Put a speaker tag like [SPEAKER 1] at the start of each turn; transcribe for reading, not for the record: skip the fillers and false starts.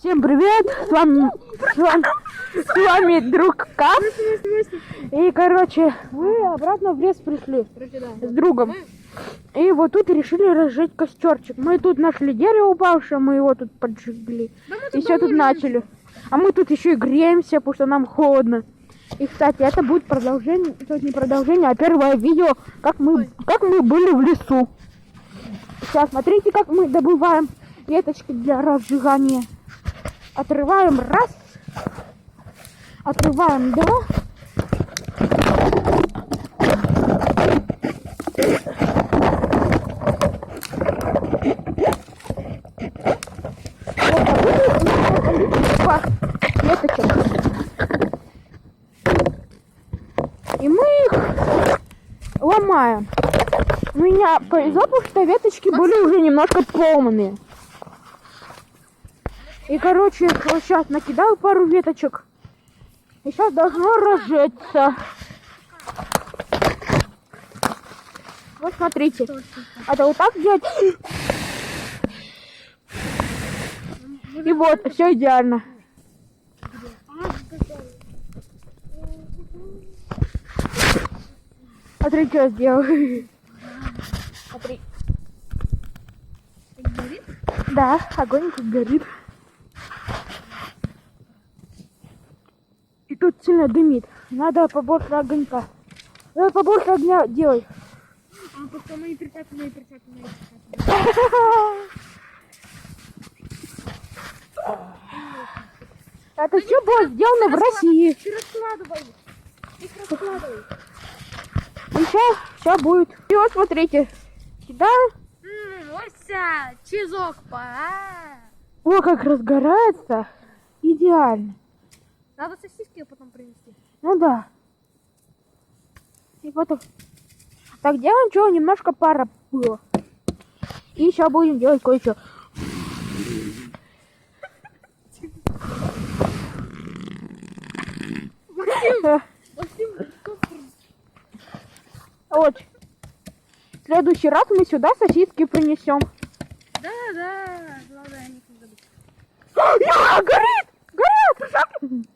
[SPEAKER 1] Всем привет! С вами друг Кап. И, короче, мы обратно в лес пришли с другом. И вот тут решили разжечь костерчик. Мы тут нашли дерево упавшее, мы его тут поджигли. И все тут начали. А мы тут еще и греемся, потому что нам холодно. И, кстати, это будет продолжение, то есть не продолжение, а первое видео, как мы были в лесу. Сейчас смотрите, как мы добываем веточки для разжигания. Отрываем раз, отрываем два. Веточек. И мы их ломаем. У меня повезло, потому что веточки были уже немножко поломанные. И, короче, вот сейчас накидаю пару веточек. И сейчас должно разжечься. Вот смотрите. Это вот так делать. И вот, все идеально. Смотри, что я сделал. Смотри.
[SPEAKER 2] Горит?
[SPEAKER 1] Да, огонь как горит. И тут сильно дымит. Надо побольше огонька. Надо побольше огня делай.
[SPEAKER 2] А потом мои перчатки.
[SPEAKER 1] Это все было сделано в России.
[SPEAKER 2] Ты раскладывай. Их раскладывай.
[SPEAKER 1] И сейчас будет. И вот смотрите. Кидаю.
[SPEAKER 2] Ося, чизок пора.
[SPEAKER 1] О, как разгорается. Идеально.
[SPEAKER 2] Надо сосиски потом принести.
[SPEAKER 1] Ну да. И потом. Так, делаем, что немножко пара было. И сейчас будем делать кое-что. Вот. В следующий раз мы сюда сосиски принесем.
[SPEAKER 2] Да, главное о них не забыть.
[SPEAKER 1] Горит! Горит!